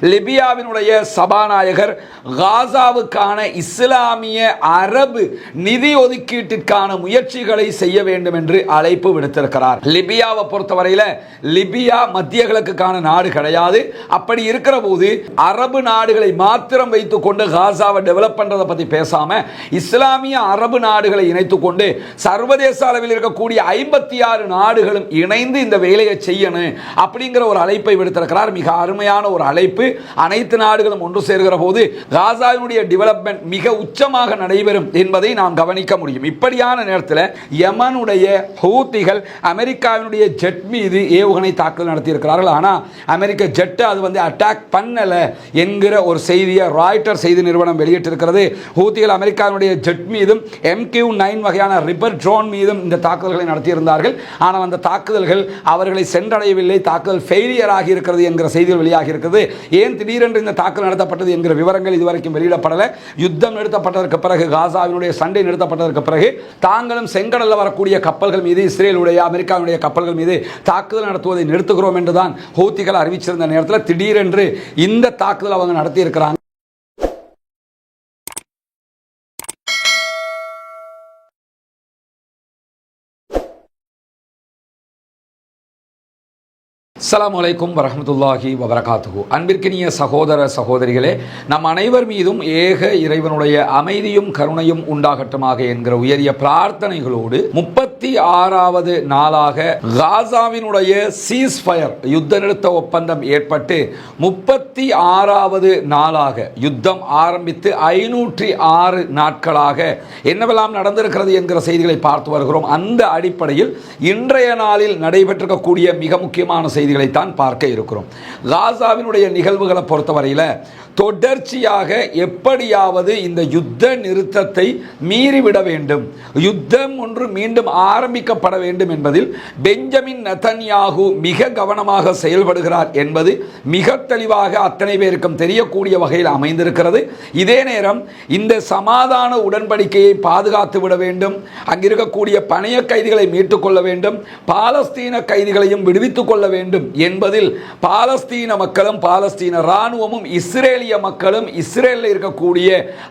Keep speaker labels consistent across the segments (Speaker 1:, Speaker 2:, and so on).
Speaker 1: லிபியாவினுடைய சபாநாயகர் காசாவுக்கான இஸ்லாமிய அரபு நிதி ஒதுக்கீட்டிற்கான முயற்சிகளை செய்ய வேண்டும் என்று அழைப்பு விடுத்திருக்கிறார். லிபியாவை பொறுத்தவரையில் லிபியா மத்திய கிழக்குக்கான நாடு கிடையாது. அப்படி இருக்கிற போது அரபு நாடுகளை மாத்திரம் வைத்துக் கொண்டு காசாவை டெவலப் பண்றதை பத்தி பேசாம இஸ்லாமிய அரபு நாடுகளை இணைத்துக் கொண்டு சர்வதேச அளவில் இருக்கக்கூடிய 56 நாடுகளும் இணைந்து இந்த வேலையை செய்யணும் அப்படிங்கிற ஒரு அழைப்பை விடுத்திருக்கிறார். மிக அருமையான ஒரு அழைப்பு. அனைத்து நாடுகளும் ஒன்று சேர்கிற போது காசாவினுடைய டெவலப்மெண்ட் மிக உச்சமாக நடைபெறும் என்பதை நாம் கவனிக்க முடியும். இப்படியான நேரத்தில் யமனுடைய ஹூத்திகள் அமெரிக்காவினுடைய ஜெட் மீது ஏவுகணை தாக்குதல் நடத்தி இருக்கிறார்கள். ஆனால் அமெரிக்க ஜெட் அது அட்டாக் பண்ணல என்கிற ஒரு செய்தியை ராய்ட்டர் செய்தி நிறுவனம் வெளியிட்டிருக்கிறது. ஹூத்திகள் அமெரிக்காவினுடைய ஜெட் மீதும் MQ-9 வகையான ரிப்பர் ட்ரோன் மீதும் இந்த தாக்குதல்களை நடத்தியிருந்தார்கள். ஆனால் அந்த தாக்குதல்கள் அவர்களை சென்றடையவில்லை, தாக்குதல் ஃபெயிலியர் ஆகி இருக்கிறது என்கிற செய்திகள் வெளியாகி இருக்கிறது. ஏன் திடீரென்று இந்த தாக்குதல் நடத்தப்பட்டது என்கிற விவரங்கள் இதுவரைக்கும் வெளியிடப்படல. யுத்தம் நிறுத்தப்பட்டதற்கு பிறகு, காசாவினுடைய சண்டை நிறுத்தப்பட்டதற்கு பிறகு தாங்களும் செங்கடலில் வரக்கூடிய கப்பல்கள் மீது, இஸ்ரேலுடைய அமெரிக்காவுடைய கப்பல்கள் மீது தாக்குதல் நடத்துவதை நிறுத்துகிறோம் என்றுதான் ஹூத்திகள் அறிவிச்சிருந்த நேரத்தில் திடீரென்று இந்த தாக்குதல் அவங்க நடத்தி இருக்கிறாங்க. அஸ்ஸலாமு அலைக்கும் வரஹ்மத்துல்லாஹி வபரகாத்துஹு. அன்பிற்கினிய சகோதர சகோதரிகளே, நம் அனைவர் மீதும் ஏக இறைவனுடைய அமைதியும் கருணையும் உண்டாகட்டுமாக என்கிற உயரிய பிரார்த்தனைகளோடு 36வது நாளாக காசாவினுடைய சீஸ்ஃபயர் யுத்த நிறுத்த ஒப்பந்தம் ஏற்பட்டு 36வது நாளாக யுத்தம் ஆரம்பித்து 506 நாட்களாக என்னவெல்லாம் நடந்திருக்கிறது என்கிற செய்திகளை பார்த்து வருகிறோம். அந்த அடிப்படையில் இன்றைய நாளில் நடைபெற்றிருக்கக்கூடிய மிக முக்கியமான செய்திகளை தான் பார்க்க இருக்கிறோம். காசாவினுடைய நிகழ்வுகளை பொறுத்தவரையில் தொடர்ச்சியாக எப்படியாவது இந்த யுத்த நிறுத்தத்தை மீறிவிட வேண்டும், யுத்தம் ஒன்று மீண்டும் ஆரம்பிக்கப்பட வேண்டும் என்பதில் பெஞ்சமின் நெதன்யாகு மிக கவனமாக செயல்படுகிறார் என்பது மிக தெளிவாக அத்தனை பேருக்கும் தெரியக்கூடிய வகையில் அமைந்திருக்கிறது. இதே நேரம் இந்த சமாதான உடன்படிக்கையை பாதுகாத்து விட வேண்டும், அங்கிருக்கக்கூடிய பணைய கைதிகளை மீட்டுக் கொள்ள வேண்டும், பாலஸ்தீன கைதிகளையும் விடுவித்துக் கொள்ள வேண்டும் என்பதில் பாலஸ்தீன மக்களும் பாலஸ்தீன இராணுவமும் இஸ்ரேலிய மக்களும் இஸ்ரேலில் இருக்கக்கூடிய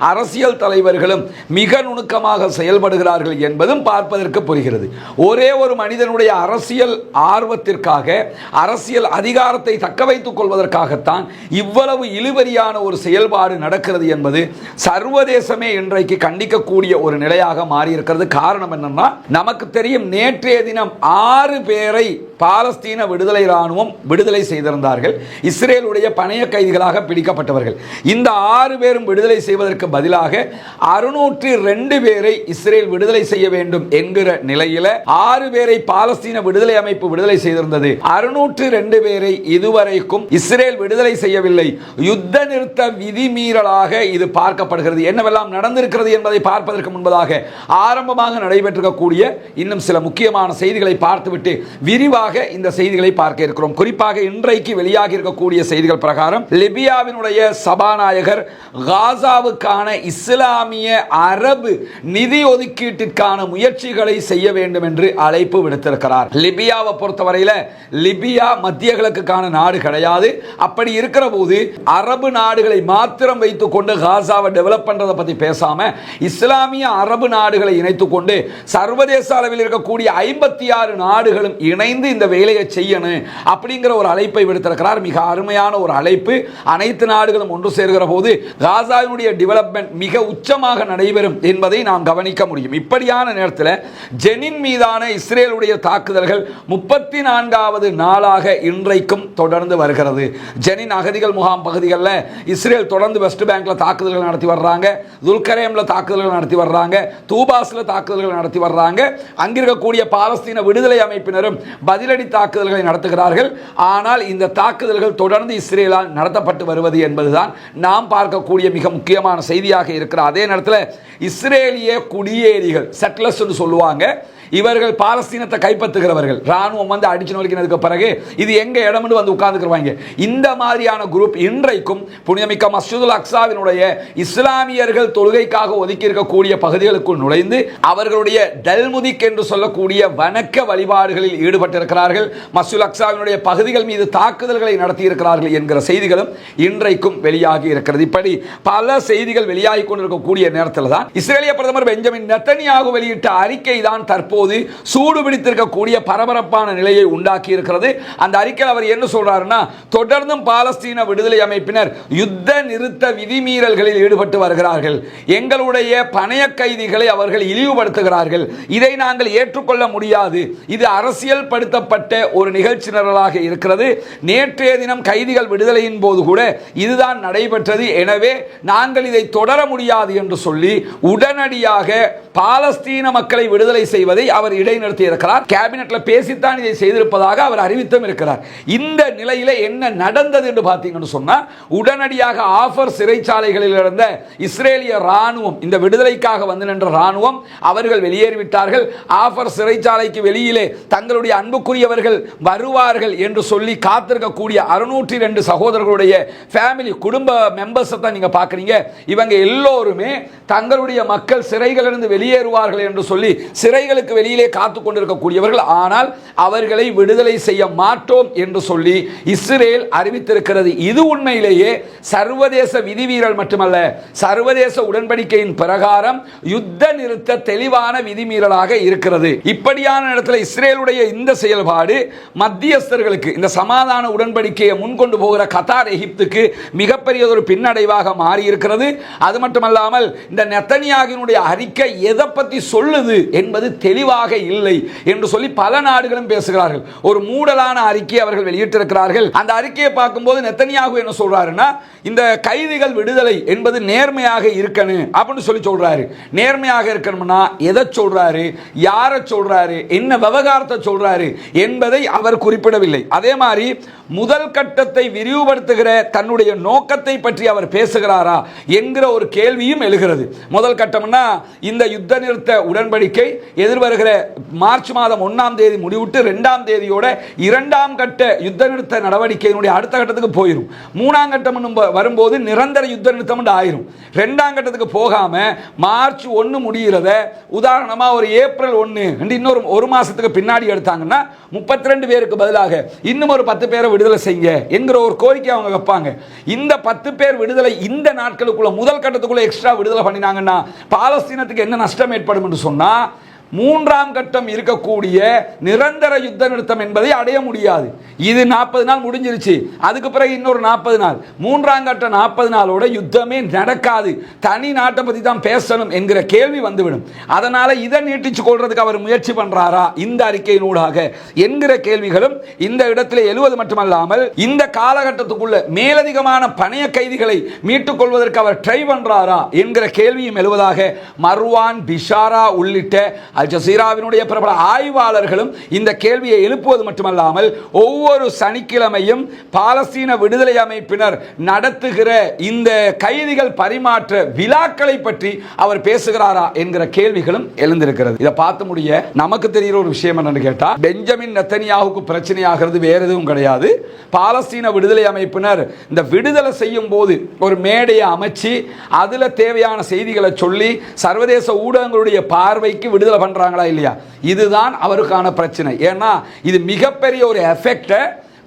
Speaker 1: அரசியல் தலைவர்களும் மிக நுணுக்கமாக செயல்படுகிறார்கள் என்பதும் பார்ப்பதற்கு புரிகிறது. ஒரே ஒரு மனிதனுடைய அரசியல் ஆர்வத்திற்காக, அரசியல் அதிகாரத்தை தக்க வைத்துக் கொள்வதற்காகத்தான் இவ்வளவு இழுபறியான ஒரு செயல்பாடு நடக்கிறது என்பது சர்வதேசமே இன்றைக்கு கண்டிக்கக்கூடிய ஒரு நிலையாக மாறியிருக்கிறது. காரணம் என்னன்னா, நமக்கு தெரியும், நேற்றைய தினம் 6 பேரை பாலஸ்தீன விடுதலை இராணுவம் விடுதலை செய்திருந்தார்கள், இஸ்ரேலுடைய பணைய கைதிகளாக பிடிக்கப்பட்டவர்கள். இந்த 6 பேரும் விடுதலை செய்வதற்கு பதிலாக 602 பேரை இஸ்ரேல் விடுதலை செய்ய வேண்டும் என்கிற நிலையில 6 பேரை பாலஸ்தீன விடுதலை அமைப்பு விடுதலை செய்திருந்தது. 602 பேரை இதுவரைக்கும் இஸ்ரேல் விடுதலை செய்யவில்லை. யுத்த நிறுத்த விதிமீறலாக இது பார்க்கப்படுகிறது. என்னவெல்லாம் நடந்திருக்கிறது என்பதை பார்ப்பதற்கு முன்பதாக ஆரம்பமாக நடைபெற்றிருக்கக்கூடிய இன்னும் சில முக்கியமான செய்திகளை பார்த்துவிட்டு விரிவாக இந்த செய்திகளை பார்க்க இருக்கிறோம். குறிப்பாக இன்றைக்கு வெளியாகி இருக்கக்கூடிய செய்திகள் பிரகாரம் லிபியாவினுடைய சபாநாயகர் காசாவுக்கான இஸ்லாமிய அரபு நிதி ஒதுக்கீட்டிற்கான முயற்சிகளை செய்ய வேண்டும் என்று அழைப்பு விடுத்திருக்கிறார். லிபியாவை பொறுத்தவரையில் லிபியா மத்திய கிழக்குக்கான நாடு கிடையாது. அப்படி இருக்கிற போது அரபு நாடுகளை மாத்திரம் வைத்துக் கொண்டு காசாவை டெவலப் பண்றதை பத்தி பேசாம இஸ்லாமிய அரபு நாடுகளை இணைத்துக் கொண்டு சர்வதேச அளவில் இருக்கக்கூடிய 56 நாடுகளும் இணைந்து இந்த வேலையை செய்யணும் அப்படிங்கிற ஒரு அழைப்பை விடுத்திருக்கிறார். மிக அருமையான ஒரு அழைப்பு. அனைத்து நாடுகளும் ஒன்று சேர்கிற போது காசாவினுடைய டெவலப்மெண்ட் மிக உச்சமாக நடைபெறும் என்பதை நாம் கவனிக்க முடியும். இப்படியான நேரத்தில் ஜெனின் மீதான இஸ்ரேலுடைய தாக்குதல்கள் 34வது நாளாக இன்றைக்கும் தொடர்ந்து வருகிறது. ஜெனின் அகதிகள் முகாம் பகுதிகளில் இஸ்ரேல் தொடர்ந்து வெஸ்ட் பேங்க்ல தாக்குதல்கள் நடத்தி வர்றாங்க, துல்கரேம்ல தாக்குதல்கள் நடத்தி வர்றாங்க, தூபாஸ்ல தாக்குதல்கள் நடத்தி வர்றாங்க. அங்கிருக்கக்கூடிய பாலஸ்தீன விடுதலை அமைப்பினரும் பதிலடி தாக்குதல்களை நடத்துகிறார்கள். ஆனால் இந்த தாக்குதல்கள் தொடர்ந்து இஸ்ரேலால் நடத்தப்பட்டு வருவது என்பதுதான் நாம் பார்க்கக்கூடிய மிக முக்கியமான செய்தியாக இருக்கிற. அதே நேரத்தில் இஸ்ரேலிய குடியேறிகள், செட்லர்ஸ் சொல்லுவாங்க, இவர்கள் பாலஸ்தீனத்தை கைப்பற்றுகிறவர்கள், ராணுவம் வந்து அடிச்சு நொறுக்கினதுக்கு பிறகு இது எங்க இடம்னு வந்து உட்கார்ந்துக்குவாங்க. இந்த மாதிரியான குரூப் இன்றைக்கும் புனிதமிக்க மஸ்ஜிதுல் அக்ஸாவினுடைய இஸ்லாமியர்கள் தொழுகைக்காக ஒதுக்கி இருக்கக்கூடிய பகுதிகளுக்குள் நுழைந்து அவர்களுடைய தல்முதிக் என்று சொல்லக்கூடிய வணக்க வழிபாடுகளில் ஈடுபட்டிருக்கிறார்கள். மஸ்ஜிதுல் அக்ஸாவினுடைய பகுதிகள் மீது தாக்குதல்களை நடத்தி இருக்கிறார்கள் என்கிற செய்திகளும் இன்றைக்கும் வெளியாகி இருக்கிறது. இப்படி பல செய்திகள் வெளியாகி கொண்டிருக்கக்கூடிய நேரத்தில் தான் இஸ்ரேலிய பிரதமர் பெஞ்சமின் நெத்தனியாகு வெளியிட்ட அறிக்கை தான் தற்போது சூடு பிடித்திருக்கக்கூடிய பரபரப்பான நிலையை உண்டாக்கி இருக்கிறது. அந்த அறிக்கையில் அவர் என்ன சொல்றாருன்னா, தொடர்ந்தும் பாலஸ்தீன விடுதலை அமைப்பினர் யுத்த நிறுத்த விதிமீறல்களில் ஈடுபட்டு வருகிறார்கள். எங்களுடைய பணைய கைதிகளை அவர்கள் இழிவுபடுத்துகிறார்கள். இதை நாங்கள் ஏற்றுக்கொள்ள முடியாது. இது அரசியல் படுத்தப்பட்ட ஒரு நிகழ்ச்சி நிரலாக இருக்கிறது. நேற்றைய தினம் கைதிகள் விடுதலையின் போது கூட இதுதான் நடைபெற்றது. எனவே நாங்கள் இதை தொடர முடியாது என்று சொல்லி உடனடியாக பாலஸ்தீன மக்களை விடுதலை செய்வதை அவர் இடைநிறுத்தி இருக்கிறார். கேபினெட்ல பேசித்தான் இதை செய்திருப்பதாக அவர் அறிவித்தும் இருக்கிறார். இந்த நிலையில என்ன நடந்தது என்று பார்த்தீங்கன்னு சொன்னா, உடனடியாக ஆஃபர் சிறைச்சாலைகளில் இருந்த இஸ்ரேலிய ராணுவம், இந்த விடுதலைக்காக வந்து நின்ற ராணுவம், அவர்கள் வெளியேறிவிட்டார்கள். ஆஃபர் சிறைச்சாலைக்கு வெளியிலே தங்களுடைய அன்புக்குரியவர்கள் வருவார்கள் என்று சொல்லி காத்திருக்கக்கூடிய 602 சகோதரர்களுடைய ஃபேமிலி குடும்ப மெம்பர்ஸ் தான் நீங்க பாக்குறீங்க. இவங்க எல்லோருமே தங்களுடைய மக்கள் சிறைகளிலிருந்து வெளியேறுவார்கள் என்று சொல்லி சிறைகளுக்கு வெளியிலே காத்துக் கொண்டிருக்கக்கூடியவர்கள். ஆனால் அவர்களை விடுதலை செய்ய மாட்டோம் என்று சொல்லி இஸ்ரேல் அறிவித்திருக்கிறது. இது உண்மையிலேயே சர்வதேச விதிமீறல் மட்டுமல்ல, சர்வதேச உடன்படிக்கையின் பிரகாரம் யுத்த நிறுத்த தெளிவான விதிமீறலாக இருக்கிறது. இப்படியான இடத்துல இஸ்ரேலுடைய இந்த செயல்பாடு மத்தியஸ்தர்களுக்கு, இந்த சமாதான உடன்படிக்கையை முன்கொண்டு போகிற கத்தார், எகிப்துக்கு மிகப்பெரிய ஒரு பின்னடைவாக மாறி இருக்கிறது. அது மட்டுமல்லாமல் இந்த நெத்தனியாகுவினுடைய அறிக்கை எதை பற்றி சொல்லுது என்பது தெளிவாக இல்லை என்று சொல்லி பல நாடுகளும் பேசுகிறார்கள். ஒரு மூடலான அறிக்கையை அவர்கள் வெளியிட்டிருக்கிறார்கள். அந்த அறிக்கையை பார்க்கும்போது நெத்தனியாகு என்ன சொல்றாருன்னா, இந்த கைதிகள் விடுதலை என்பது நேர்மையாக இருக்கணும் அப்படின்னு சொல்லி சொல்றாரு. நேர்மையாக இருக்கணும்னா எதை சொல்றாரு, யாரை சொல்றாரு, என்ன விவகாரத்தை சொல்றாரு என்பதை அவர் குறிப்பிடவில்லை. அதே மாதிரி முதல் கட்டத்தை விரிவுபடுத்துகிற தன்னுடைய நோக்கத்தை பற்றி அவர் பேசுகிறாரா என்கிற ஒரு கேள்வியும் எழுகிறது. முதல் கட்டம்னா இந்த யுத்த நிறுத்த உடன்படிக்கை எதிர்வருகிற மார்ச் மாதம் 1ஆம் தேதி முடிவுட்டு 2ஆம் தேதியோட 2ஆம் கட்ட யுத்த நிறுத்த நடவடிக்கையினுடைய அடுத்த கட்டத்துக்கு போயிடும். 3ஆம் கட்டம் வரும்போது நிரந்தர யுத்த நிறுத்தம் ஆயிரும். 2ஆம் கட்டத்துக்கு போகாம மார்ச் 1 முடிகிறத உதாரணமா ஒரு ஏப்ரல் 1 இன்னொரு ஒரு மாசத்துக்கு பின்னாடி எடுத்தாங்கன்னா 32 பேருக்கு பதிலாக இன்னும் ஒரு 10 பேரை விடுதலை செய்யுங்க என்கிற ஒரு கோரிக்கை அவங்க வைப்பாங்க. இந்த 10 பேர் விடுதலை இந்த நாட்களுக்குள்ள முதல் கட்டத்துக்குள்ள எக்ஸ்ட்ரா விடுதலை பண்ணினாங்கன்னா பாலஸ்தீனத்துக்கு என்ன நஷ்டம் ஏற்படும் என்று சொன்னா, 3ஆம் கட்டம் இருக்கக்கூடிய நிரந்தர யுத்த நிறுத்தம் என்பதை அடைய முடியாது. இது 40 நாள் முடிஞ்சிருச்சு. அதுக்கு பிறகு இன்னொரு 40 நாள், 3ஆம் கட்ட 40 நாளோட யுத்தமே நடக்காது. தனி நாட்டை பற்றி தான் பேசணும் என்கிற கேள்வி வந்துவிடும். அதனால இதை நீட்டிச்சு கொள்றதுக்கு அவர் முயற்சி பண்றாரா இந்த அறிக்கையினூடாக என்கிற கேள்விகளும் இந்த இடத்தில் எழுவது மட்டுமல்லாமல், இந்த காலகட்டத்துக்குள்ள மேலதிகமான பணைய கைதிகளை மீட்டுக் கொள்வதற்கு அவர் ட்ரை பண்றாரா என்கிற கேள்வியும் எழுவதாக மர்வான் பிஷாரா உள்ளிட்ட அல் ஜசீராவினுடைய பிரபல ஆய்வாளர்களும் இந்த கேள்வியை எழுப்புவது மட்டுமல்லாமல், ஒவ்வொரு சனிக்கிழமையும் பாலஸ்தீன விடுதலை அமைப்பினர் நடத்துகிற இந்த கைதிகள் பரிமாற்ற விழாக்களை பற்றி அவர் பேசுகிறாரா என்கிற கேள்விகளும் எழுந்திருக்கிறது. இதை பார்த்து முடிய நமக்கு தெரிகிற ஒரு விஷயம் என்னன்னு கேட்டா, பெஞ்சமின் நெத்தனியாகுக்கு பிரச்சனையாகிறது வேற எதுவும் கிடையாது. பாலஸ்தீன விடுதலை அமைப்பினர் இந்த விடுதலை செய்யும் போது ஒரு மேடையை அமைச்சு அதுல தேவையான செய்திகளை சொல்லி சர்வதேச ஊடகங்களுடைய பார்வைக்கு விடுதலை பண்றாங்களா இல்லையா, இதுதான் அவருக்கான பிரச்சனை. ஏன்னா இது மிகப்பெரிய ஒரு எஃபெக்ட்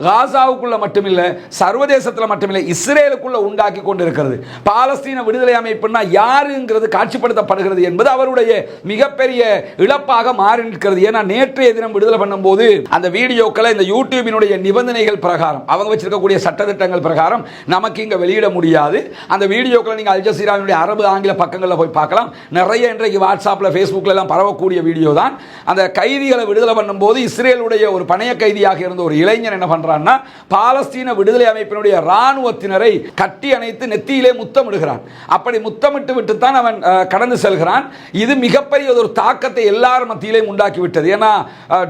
Speaker 1: காசாவுக்குள்ள மட்டுமில்ல, சர்வதேசத்தில் மட்டுமில்லை, இஸ்ரேலுக்குள்ள உண்டாக்கி கொண்டிருக்கிறது. பாலஸ்தீன விடுதலை அமைப்புனா யாருங்கிறது காட்சிப்படுத்தப்படுகிறது என்பது அவருடைய மிகப்பெரிய இழப்பாக மாறி நிற்கிறது. ஏன்னா நேற்றைய தினம் விடுதலை பண்ணும்போது அந்த வீடியோக்களை இந்த யூடியூபினுடைய நிபந்தனைகள் பிரகாரம், அவங்க வச்சிருக்கக்கூடிய சட்டத்திட்டங்கள் பிரகாரம் நமக்கு இங்க வெளியிட முடியாது. அந்த வீடியோக்களை நீங்க அல் ஜசீராவினுடைய அரபு ஆங்கில பக்கங்களில் போய் பார்க்கலாம். நிறைய இன்றைக்கு வாட்ஸ்அப்ல ஃபேஸ்புக்ல எல்லாம் பரவக்கூடிய வீடியோ தான். அந்த கைதிகளை விடுதலை பண்ணும்போது இஸ்ரேலுடைய ஒரு பணைய கைதியாக இருந்த ஒரு இளைஞர் என்ன பண்றாரு, பண்றான்னா பாலஸ்தீன விடுதலை அமைப்பினுடைய இராணுவத்தினரை கட்டி அணைத்து நெத்தியிலே முத்தமிடுகிறான். அப்படி முத்தமிட்டு விட்டு தான் அவன் கடந்து செல்கிறான். இது மிகப்பெரிய ஒரு தாக்கத்தை எல்லார் மத்தியிலையும் உண்டாக்கி விட்டது. ஏன்னா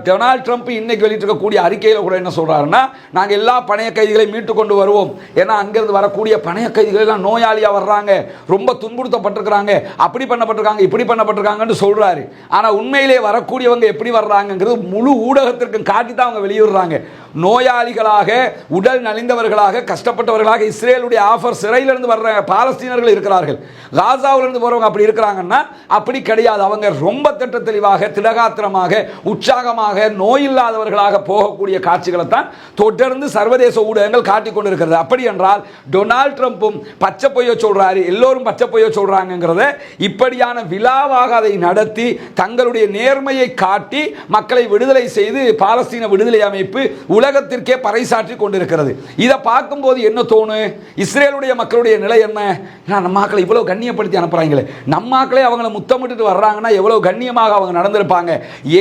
Speaker 1: டொனால்ட் ட்ரம்ப் இன்னைக்கு வெளியிட்டிருக்கக்கூடிய அறிக்கையில் கூட என்ன சொல்றாருன்னா, நாங்கள் எல்லா பணைய கைதிகளை மீட்டு கொண்டு வருவோம். ஏன்னா அங்கிருந்து வரக்கூடிய பணைய கைதிகள் எல்லாம் நோயாளியா வர்றாங்க, ரொம்ப துன்புறுத்தப்பட்டிருக்கிறாங்க, அப்படி பண்ணப்பட்டிருக்காங்க, இப்படி பண்ணப்பட்டிருக்காங்கன்னு சொல்றாரு. ஆனா உண்மையிலே வரக்கூடியவங்க எப்படி வர்றாங்கிறது முழு ஊடகத்திற்கு காட்டி தான் அவங்க வெளியிடுறாங்க. நோயாளிகளாக, உடல் நலிந்தவர்களாக, கஷ்டப்பட்டவர்களாக இஸ்ரேலுடைய ஆஃபர் சிறையிலிருந்து வர்ற பாலஸ்தீனர்கள் இருக்கிறார்கள். காசாவிலிருந்து போறவங்க அப்படி இருக்கிறாங்கன்னா அப்படி கிடையாது. அவங்க ரொம்ப திட்ட தெளிவாக, திடகாத்திரமாக, உற்சாகமாக, நோயில்லாதவர்களாக போகக்கூடிய காட்சிகளை தான் தொடர்ந்து சர்வதேச ஊடகங்கள் காட்டிக் கொண்டிருக்கிறது. அப்படி என்றால் டொனால்ட் ட்ரம்பும் பச்சை பொய்ய சொல்றாரு, எல்லோரும் பச்சை பொய்ய சொல்றாங்கிறத இப்படியான விழாவாக அதை நடத்தி தங்களுடைய நேர்மையை காட்டி மக்களை விடுதலை செய்து பாலஸ்தீன விடுதலை அமைப்பு உலகத்திற்கே பறைசாற்றி கொண்டிருக்கிறது. இதை பார்க்கும்போது என்ன தோணும்? இஸ்ரேலுடைய மக்களுடைய நிலை என்ன? நம்ம மக்களை இவ்வளவு கண்ணியப்படுத்தி அனுப்புறாங்களே, நம்ம மக்களை அவங்கள முத்தமிட்டு வர்றாங்கன்னா எவ்வளவு கண்ணியமாக அவங்க நடந்திருப்பாங்க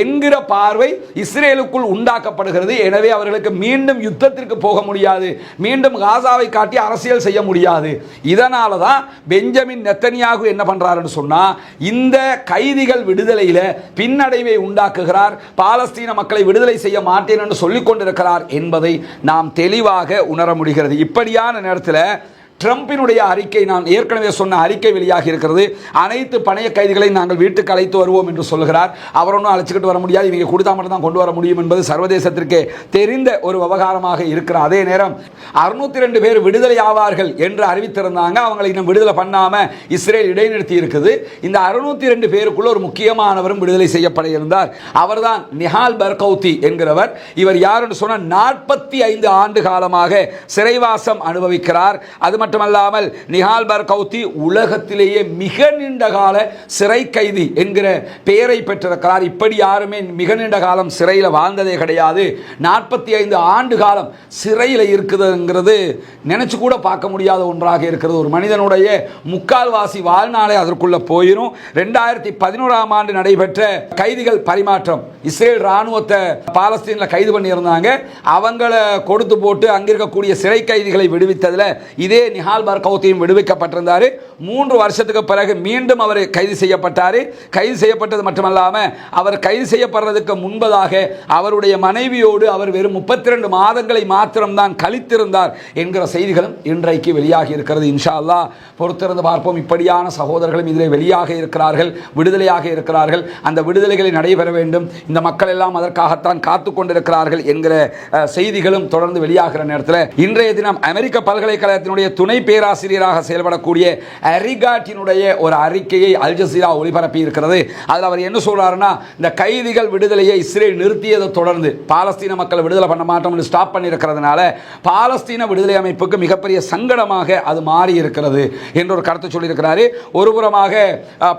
Speaker 1: என்கிற பார்வை இஸ்ரேலுக்குள் உண்டாக்கப்படுகிறது. எனவே அவர்களுக்கு மீண்டும் யுத்தத்திற்கு போக முடியாது, மீண்டும் காசாவை காட்டி அரசியல் செய்ய முடியாது. இதனால தான் பெஞ்சமின் நெத்தனியாகு என்ன பண்றாருன்னு சொன்னா, இந்த கைதிகள் விடுதலையில பின்னடைவை உண்டாக்குகிறார், பாலஸ்தீன மக்களை விடுதலை செய்ய மாட்டேன் என்று சொல்லிக் கொண்டிருக்கிறார் என்பதை நாம் தெளிவாக உணர முடிகிறது. இப்படியான நேரத்தில் ட்ரம்பினுடைய அறிக்கை, நான் ஏற்கனவே சொன்ன அறிக்கை வெளியாகி இருக்கிறது. அனைத்து பணைய கைதிகளை நாங்கள் வீட்டுக்கு அழைத்து வருவோம் என்று சொல்கிறார். அவர் ஒன்றும் அழைச்சிக்கிட்டு வர முடியாது, இவங்க கொடுத்தா மட்டும் தான் கொண்டு வர முடியும் என்பது சர்வதேசத்திற்கு தெரிந்த ஒரு விவகாரமாக இருக்கிற அதே நேரம் 602 பேர் விடுதலை ஆவார்கள் என்று அறிவித்திருந்தாங்க. அவங்களை இன்னும் விடுதலை பண்ணாம இஸ்ரேல் இடைநிறுத்தி இருக்குது. இந்த 602 பேருக்குள்ள ஒரு முக்கியமானவரும் விடுதலை செய்யப்பட இருந்தார். அவர்தான் நிஹால் பர்கௌத்தி என்கிறவர். இவர் யார் என்று சொன்ன 45 ஆண்டு காலமாக சிறைவாசம் அனுபவிக்கிறார். அது மட்டுமல்லாமல் நிஹால் பர்கௌத்தி உலகத்திலேயே மிக நீண்ட கால சிறை கைதி என்கிற பெயரை பெற்றிருக்கிறார். இப்படி யாருமே மிக நீண்ட காலம் சிறையில் வாழ்ந்ததே கிடையாது. 45 ஆண்டு காலம் சிறையில் இருக்குதுங்கிறது நினைச்சு கூட பார்க்க முடியாத ஒன்றாக இருக்கிறது. ஒரு மனிதனுடைய முக்கால்வாசி வாழ்நாளே அதற்குள்ள போயிடும். 2011ஆம் ஆண்டு நடைபெற்ற கைதிகள் பரிமாற்றம், இஸ்ரேல் ராணுவத்தை பாலஸ்தீனில் கைது பண்ணி இருந்தாங்க. அவங்கள கொடுத்து போட்டு அங்கிருக்கக்கூடிய சிறை கைதிகளை விடுவித்ததில் இதே நிஹால் பர்கௌத்தியும் விடுவிக்கப்பட்டிருந்தார். 3 வருஷத்துக்கு பிறகு மீண்டும் அவர் கைது செய்யப்பட்டார். கைது செய்யப்பட்டது மட்டுமல்லாமல் அவர் கைது செய்யப்படுறதுக்கு முன்பதாக அவருடைய மனைவியோடு அவர் வெறும் 32 மாதங்களை மாத்திரம்தான் கழித்திருந்தார் என்கிற செய்திகளும் இன்றைக்கு வெளியாகி இருக்கிறது. இன்ஷா அல்லாஹ் பொறுத்திருந்து பார்ப்போம். இப்படியான சகோதரர்களும் இதில் வெளியாக இருக்கிறார்கள், விடுதலையாக இருக்கிறார்கள். அந்த விடுதலைகளை நடைபெற வேண்டும், இந்த மக்கள் எல்லாம் அதற்காகத்தான் காத்து கொண்டிருக்கிறார்கள் என்கிற செய்திகளும் தொடர்ந்து வெளியாகிற நேரத்தில் இன்றைய தினம் அமெரிக்க பல்கலைக்கழகத்தினுடைய துணை பேராசிரியராக செயல்படக்கூடிய அரிகாட்டினுடைய ஒரு அறிக்கையை அல் ஜசீரா ஒளிபரப்பி இருக்கிறது. அதில் அவர் என்ன சொல்றாருன்னா, இந்த கைதிகள் விடுதலையை இஸ்ரேல் நிறுத்தியதை தொடர்ந்து பாலஸ்தீன மக்களை விடுதலை பண்ண மாட்டோம் ஸ்டாப் பண்ணி இருக்கிறதுனால பாலஸ்தீன விடுதலை அமைப்புக்கு மிகப்பெரிய சங்கடமாக அது மாறி இருக்கிறது என்ற ஒரு கருத்தை சொல்லியிருக்கிறாரு. ஒருபுறமாக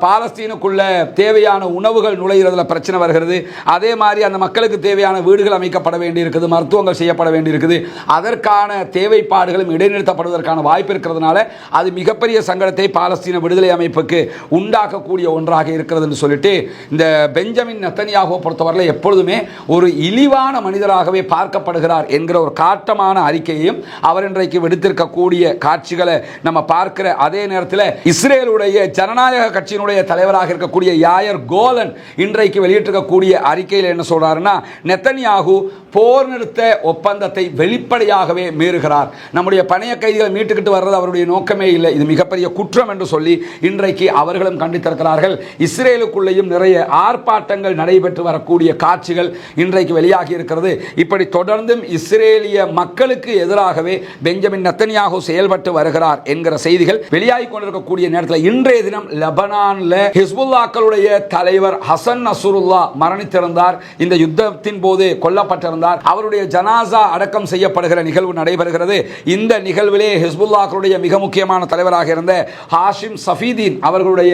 Speaker 1: பாலஸ்தீனுக்குள்ள தேவையான உணவுகள் நுழைகிறதுல பிரச்சனை வருகிறது. அதே மாதிரி அந்த மக்களுக்கு தேவையான வீடுகள் அமைக்கப்பட வேண்டியிருக்குது, மருத்துவங்கள் செய்யப்பட வேண்டியிருக்குது. அதற்கான தேவைப்பாடுகளும் இடைநிறுத்தப்படுவதற்கான வாய்ப்பு இருக்கிறதுனால அது மிகப்பெரிய சங்கடத்தை பாலஸ்தீன விடுதலை அமைப்புக்கு உண்டாக்கக்கூடிய ஒன்றாக இருக்கிறது என்று சொல்லிட்டு, இந்த பெஞ்சமின் நெத்தனியாகு பொறுத்தவரை எப்பொழுதுமே ஒரு இழிவான மனிதராகவே பார்க்கப்படுகிறார் என்கிற ஒரு காட்டமான அறிக்கையையும் அவர் இன்றைக்கு விடுத்திருக்கக்கூடிய காட்சிகளை நம்ம பார்க்கிற அதே நேரத்தில் இஸ்ரேலுடைய ஜனநாயக கட்சியினுடைய தலைவராக இருக்கக்கூடிய யாயர் கோலன் இன்றைக்கு வெளியிட்டிருக்கக்கூடிய அறிக்கையில் என்ன சொல்றாருன்னா, நெத்தனியாகு போர் நிறுத்த ஒப்பந்தத்தை வெளிப்படையாகவே மீறுகிறார், நம்முடைய பணைய கைதிகளை மீட்டுக்கிட்டு வர்றது அவருடைய நோக்கமே இல்லை, இது மிகப்பெரிய குற்றம் என்று சொல்லி இன்றைக்கு அவர்களும் கண்டித்திருக்கிறார்கள். இஸ்ரேலுக்குள்ளேயும் நிறைய ஆர்ப்பாட்டங்கள் நடைபெற்று வரக்கூடிய காட்சிகள் இன்றைக்கு வெளியாகி இருக்கிறது. இப்படி தொடர்ந்தும் இஸ்ரேலிய மக்களுக்கு எதிராகவே பெஞ்சமின் நெத்தனியாகு செயல்பட்டு வருகிறார் என்கிற செய்திகள் வெளியாகி கொண்டிருக்கக்கூடிய நேரத்தில் இன்றைய தினம் லெபனானில் ஹிஸ்புல்லாக்களுடைய தலைவர் ஹசன் நஸ்ருல்லா மரணித்திருந்தார். இந்த யுத்தத்தின் போது கொல்லப்பட்டிருந்தார். அவருடைய ஜனாசா அடக்கம் செய்யப்படுகிற நிகழ்வு நடைபெறுகிறது. இந்த நிகழ்விலே ஹிஸ்புல்லா ஹிஸ்புல்லாஹ்வுடைய மிக முக்கியமான தலைவராக இருந்த ஹாஷிம் சஃபீதீன் அவர்களுடைய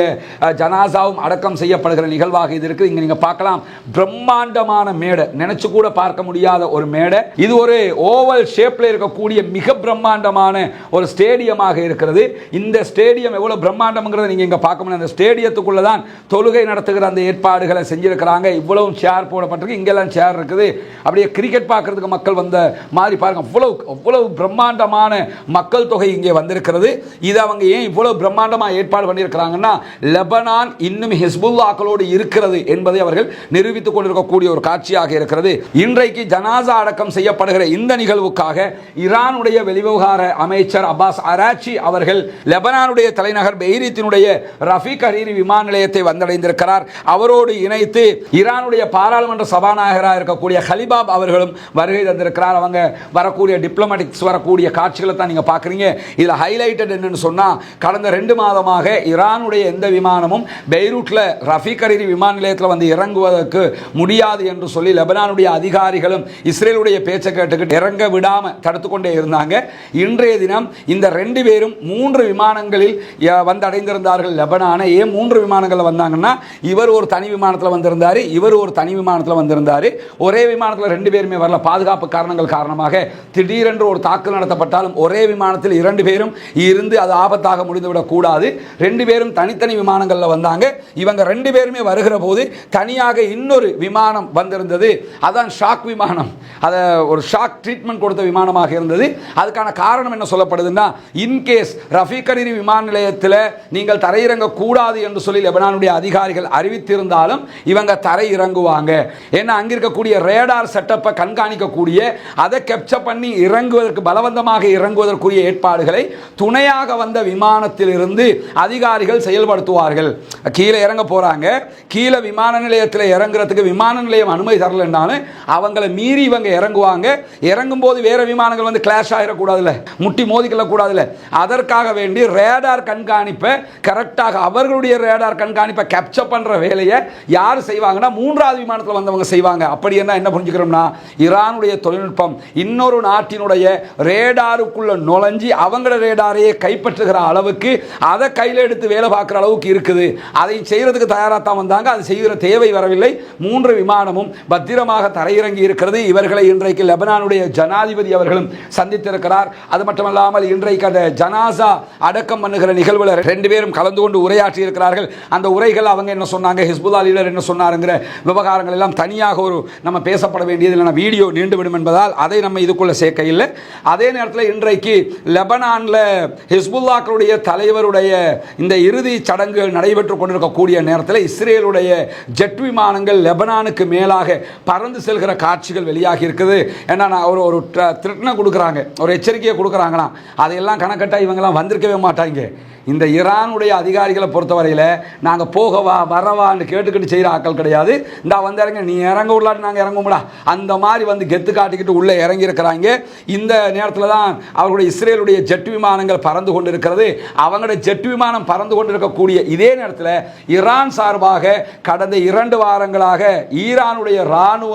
Speaker 1: ஜனாசாவும் அடக்கம் செய்யப்படுகிற நிகழ்வாக இது இருக்கு. இங்க நீங்க பார்க்கலாம், பிரம்மாண்டமான மேடை, நினைச்சு கூட பார்க்க முடியாத ஒரு மேடை. இது ஒரு ஓவல் ஷேப்ல இருக்கக்கூடிய மிக பிரம்மாண்டமான ஒரு ஸ்டேடியமாக இருக்கிறது. இந்த ஸ்டேடியம் எவ்வளவு பிரம்மாண்டம்ங்கிறத நீங்க இங்க பார்க்க முடியும். அந்த ஸ்டேடியத்துக்குள்ள தான் தொழுகை நடத்துகிற அந்த ஏற்பாடுகளை செஞ்சிருக்கிறாங்க. இவ்வளவு சேர் போடப்பட்டிருக்கு, இங்கெல்லாம் சேர் இருக்குது. அப்படியே கிரிக்கெட் பார்க்கறதுக்கு மக்கள் வந்த மாதிரி பாருங்க, அவ்வளவு பிரம்மாண்டமான மக்கள் தொகை இங்கே வந்திருக்கிறது. இது அவங்க ஏன் இவ்வளவு பிரம்மாண்டமா ஏற்பாடு பண்ணியிருக்கிறாங்கன்னா, லெபனான் இன்னும் ஹிஸ்புல்லாஹ்களோடு இருக்கிறது என்பதை அவர்கள் நிரூபித்துக் கொண்டிருக்கக்கூடிய ஒரு காட்சியாக இருக்கிறது. இன்றைக்கு ஜனாசா அடக்கம் செய்யப்படுகிற இந்த நிகழ்வுக்காக ஈரானுடைய வெளிவிவகார அமைச்சர் அப்பாஸ் அராச்சி அவர்கள் லெபனானுடைய தலைநகர் பெய்ரூத்தினுடைய ரஃபீக் ஹரீரி விமான நிலையத்தை வந்தடைந்திருக்கிறார். அவரோடு இணைத்து ஈரானுடைய பாராளுமன்ற சபாநாயகராக இருக்கக்கூடிய ஹலிபாப் அவர்களும் வருகை தந்திருக்கிறார். அவங்க வரக்கூடிய டிப்ளமேட்டிக்ஸ் வரக்கூடிய காட்சிகளை தான் நீங்க பார்க்குறீங்க. இதில் ஹைலைட்டட் என்னன்னு சொன்னா, கடந்த 2 மாதமாக ஈரானுடைய எந்த விமானமும் பெய்ரூட்ல ரஃபீக் ஹரீரி விமான நிலையத்தில் வந்து இறங்குவதற்கு முடியாது என்று சொல்லி லெபனானுடைய அதிகாரிகளும் இஸ்ரேலுடைய பேச்சை கேட்டுக்கிட்டு இறங்க விடாம தடுத்து கொண்டே இருந்தாங்க. இன்றைய தினம் இந்த 2 பேரும் 3 விமானங்களில் வந்து அடைந்திருந்தார்கள் லெபனானை. ஏன் 3 விமானங்கள் வந்தாங்கன்னா, இவர் ஒரு தனி விமானத்தில் வந்திருந்தார், இவர் ஒரு தனி விமானத்தில் வந்திருந்தார். ஒரே விமானத்தில் 2 பேருமே வரல. பாதுகாப்பு காரணங்கள் காரணமாக திடீரென்று ஒரு தாக்குதல் நடத்தப்பட்டாலும் ஒரே விமானத்தில் 2 பேரும் இருந்து அது ஆபத்தாக முடிந்துவிடக் கூடாது. 2 பேரும் தனித்தனி விமானங்களில் வந்தாங்க. இவங்க 2 பேருமே வருகிற போது தனியாக இன்னொரு விமானம் வந்திருந்தது. அதான் ஷாக் விமானம். அதை ஒரு ஷாக் ட்ரீட்மெண்ட் கொடுத்த விமானமாக இருந்தது. அதுக்கான காரணம் என்ன சொல்லப்படுதுன்னா, இன்கேஸ் ரஃபீக் ஹரீரி விமான நிலையத்தில் நீங்கள் தரையிறங்க கூடாது என்று சொல்லி லெபனானுடைய அதிகாரிகள் அறிவித்திருந்தாலும் இவங்க தரை இறங்குவாங்க. ஏன்னா அங்க இருக்கக்கூடிய ரேடார் செட்டப்பை கண்காணிக்கக்கூடிய, அதை கேப்சர் பண்ணி இறங்குவதற்கு, பலவந்தமாக இறங்குவதற்குரிய ஏற்பாடுகளை துணையாக வந்த விமானத்தில் இருந்து அதிகாரிகள் செயல்படுத்துவார்கள். கீழே இறங்க போறாங்க, கீழே விமான நிலையத்தில் இறங்குறதுக்கு விமான நிலையம் அனுமதி தரலன்னாலும் அவங்களை மீறி இவங்க இறங்குவாங்க. இறங்கும் போது வேற விமானங்கள் வந்து கிளாஷ் ஆகிடக்கூடாதுல்ல, முட்டி மோதிக்கல கூடாதுல்ல, அதற்காக வேண்டி ரேடார் கண்காணிப்பை கரெக்டாக, அவர்களுடைய ரேடார் கண்காணிப்பை கேப்சர் பண்ற வேலையை யார் செய்வாங்கன்னா, 3வது விமானத்தில் வந்தவங்க செய்வாங்க. அப்படி என்ன புரிஞ்சுக்கிறோம்னா, ஈரானுடைய தொழில்நுட்பம் இன்னொரு நாட்டினுடைய ரேடாருக்குள்ள நுழைஞ்சி அவங்களோட ரேடாரையே கைப்பற்றுகிற அளவுக்கு, அதை கையில் எடுத்து வேலை பார்க்குற அளவுக்கு இருக்குது. அதை செய்யறதுக்கு தயாராக தான் வந்தாங்க. அது செய்கிற தேவை வரவில்லை. 3 விமானமும் பத்திரமாக தரையிறங்கி இருக்கிறது. இவர்களை இன்றைக்கு லெபனானுடைய ஜனாதிபதி அவர்களும் சந்தித்திருக்கிறார். அது மட்டுமல்லாமல் இன்றைக்கு அந்த ஜனாசா அடக்கம் பண்ணுகிற நிகழ்வில் 2 பேரும் கலந்து கொண்டு உரையாற்றி இருக்கிறார்கள். அந்த உரைகள் அவங்க என்ன சொன்னாங்க, ஹிஸ்புல்லா லீடர் என்ன சொன்னாருங்கிற விவகாரங்கள் எல்லாம் தனியாக ஒரு நம்ம பேசப்பட வேண்டியது இல்லைனா வீடியோ நீண்டுவிடும் என்பதால் அதை நம்ம இதுக்குள்ள சேர்க்க இல்லை. அதே நேரத்தில் இன்றைக்கு லெபனான்ல ஹிஸ்புல்லாஹ்வுடைய தலைவருடைய இந்த இறுதி சடங்குகள் நடைபெற்றுக் கொண்டிருக்கக்கூடிய நேரத்தில் இஸ்ரேலுடைய ஜெட் விமானங்கள் லெபனானுக்கு மேலாக பறந்து செல்கிற காட்சிகள் வெளியாகி இருக்குது. ஏன்னா ஒரு த்ரெட்னை கொடுக்குறாங்க, ஒரு எச்சரிக்கையை கொடுக்குறாங்களாம். அதையெல்லாம் கணக்கட்டா இவங்கெல்லாம் வந்திருக்கவே மாட்டாங்க. இந்த ஈரானுடைய அதிகாரிகளை பொறுத்தவரையில் நாங்கள் போகவா வரவான்னு கேட்டுக்கிட்டு செய்கிற ஆட்கள் கிடையாது. இந்த வந்தாருங்க, நீ இறங்க விடலான்னு நாங்கள் இறங்கும்டா, அந்த மாதிரி வந்து கெத்து காட்டிக்கிட்டு உள்ளே இறங்கி இருக்கிறாங்க. இந்த நேரத்தில் தான் அவர்களுடைய இஸ்ரேலுடைய ஜெட் விமானங்கள் பறந்து கொண்டு இருக்கிறது. அவங்களுடைய ஜெட் விமானம் பறந்து கொண்டு இருக்கக்கூடிய இதே நேரத்தில் ஈரான் சார்பாக கடந்த 2 வாரங்களாக ஈரானுடைய இராணுவ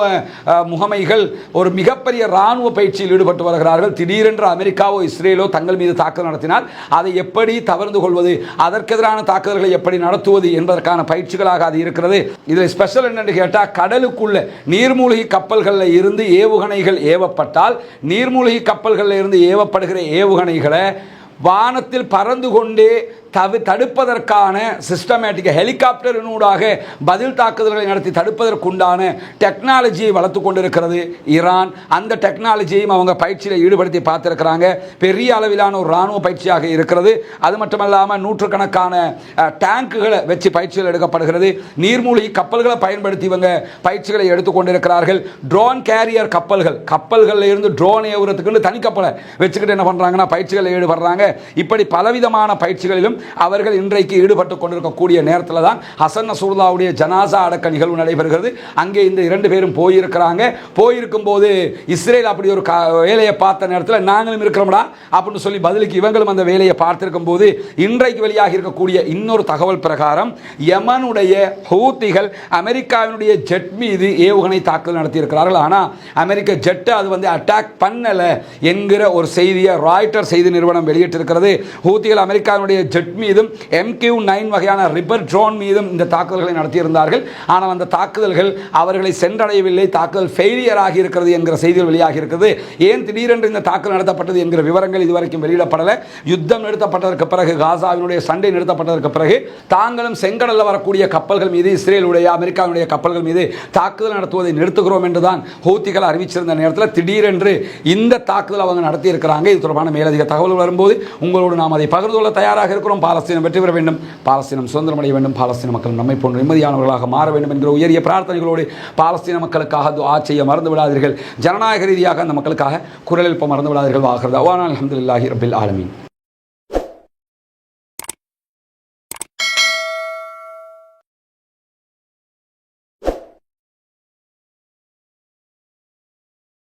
Speaker 1: முகமைகள் ஒரு மிகப்பெரிய இராணுவ பயிற்சியில் ஈடுபட்டு வருகிறார்கள். திடீரென்று அமெரிக்காவோ இஸ்ரேலோ தங்கள் மீது தாக்குதல் நடத்தினால் அதை எப்படி தவிர்த்து கொள்வது, அதற்கு எதிரான தாக்குதல்களை எப்படி நடத்துவது என்பதற்கான பயிற்சிகளாக அது இருக்கிறது. இதில் ஸ்பெஷல் என்னன்னு கேட்டால், கடலுக்குள்ள நீர்மூழ்கி கப்பல்களில் இருந்து ஏவுகணைகள் ஏவப்பட்டால், நீர்மூழ்கி கப்பல்களில் இருந்து ஏவப்படுகிற ஏவுகணைகளை வானத்தில் பறந்து கொண்டே தடுப்பதற்கான சிஸ்டமேட்டிக் ஹெலிகாப்டரினூடாக பதில் தாக்குதல்களை நடத்தி தடுப்பதற்குண்டான டெக்னாலஜியை வளர்த்து கொண்டிருக்கிறது ஈரான். அந்த டெக்னாலஜியையும் அவங்க பயிற்சியில் ஈடுபடுத்தி பார்த்திருக்கிறாங்க. பெரிய அளவிலான ஒரு இராணுவ பயிற்சியாக இருக்கிறது. அது மட்டுமல்லாமல் நூற்றுக்கணக்கான டேங்குகளை வச்சு பயிற்சிகள் எடுக்கப்படுகிறது. நீர்மூழ்கி கப்பல்களை பயன்படுத்தி இவங்க பயிற்சிகளை எடுத்துக்கொண்டிருக்கிறார்கள். ட்ரோன் கேரியர் கப்பல்களில் இருந்து ட்ரோன் ஏவுறதுக்கு தனி கப்பலை வச்சுக்கிட்டு என்ன பண்றாங்கன்னா பயிற்சிகளை ஈடுபடுறாங்க. இப்படி பலவிதமான பயிற்சிகளிலும் அவர்கள் இன்றைக்கு ஈடுபட்டு கொண்டிருக்கக்கூடிய நேரத்தில் தான் ஹசன் நசருல்லாவுடைய ஜனாசா அடக்க நிகழ்வு நடைபெறுகிறது. அங்கே இந்த 2 பேரும் போயிருக்கிறாங்க. போயிருக்கும் போது இஸ்ரேல் அப்படி ஒரு வேலையை பார்த்த நேரத்தில் நாங்களும் இருக்கிறோம்டா அப்படின்னு சொல்லி பதிலுக்கு இவங்களும் அந்த வேலையை பார்த்திருக்கும் போது இன்றைக்கு வெளியாக இருக்கக்கூடிய இன்னொரு தகவல் பிரகாரம் யமனுடைய ஹூத்திகள் அமெரிக்காவினுடைய ஜெட் மீது ஏவுகணை தாக்குதல் நடத்தியிருக்கிறார்கள். ஆனால் அமெரிக்க ஜெட்டை அது அட்டாக் பண்ணல என்கிற ஒரு செய்தியை ராய்ட்டர் செய்தி நிறுவனம் வெளியிட்டிருக்கிறது. ஹூத்திகள் அமெரிக்காவினுடைய ஜெட் மீதும் MQ-9 வகையான ரிப்பர் ட்ரோன் மீதும் இந்த தாக்குதல்களை நடத்தியிருந்தார்கள். ஆனால் அந்த தாக்குதல்கள் அவர்களை சென்றடையவில்லை, தாக்குதல் ஃபெயிலியர் ஆகி இருக்கிறது என்கிற செய்திகள் வெளியாகி இருக்கிறது. ஏன் திடீரென்று இந்த தாக்குதல் நடத்தப்பட்டது என்கிற விவரங்கள் இதுவரைக்கும் வெளியிடப்படலை. யுத்தம் நிறுத்தப்பட்டதற்கு பிறகு, காசாவினுடைய சண்டை நிறுத்தப்பட்டதற்கு பிறகு தாங்களும் செங்கடலில் வரக்கூடிய கப்பல்கள் மீது, இஸ்ரேலுடைய அமெரிக்காவுடைய கப்பல்கள் மீது தாக்குதல் நடத்துவதை நிறுத்துகிறோம் என்றுதான் ஹூத்திகள் அறிவிச்சிருந்த நேரத்தில் திடீரென்று இந்த தாக்குதல் அவங்க நடத்தி இருக்கிறாங்க. இது தொடர்பான மேலதிக தகவல் வரும்போது உங்களோடு நாம் அதை பகிர்ந்து கொள்ள தயாராக இருக்கிறோம். பாலஸ்தீனம் வெற்றி பெற வேண்டும், பாலஸ்தீனம் சுதந்திரம் அடைய வேண்டும், பாலஸ்தீன மக்கள் நம்மை போன்ற நிம்மதியானவர்களாக மாற வேண்டும் என்கிற உயரிய பிரார்த்தனைகளோடு பாலஸ்தீன மக்களுக்காக துஆ செய்ய மறந்து விடாதீர்கள். ஜனநாயக ரீதியாக அந்த மக்களுக்காக குரல் எழுப்ப மறந்து விடாதீர்கள். வாஹிர் தஅவானா அல்ஹம்துலில்லாஹி ரப்பில் ஆலமீன்.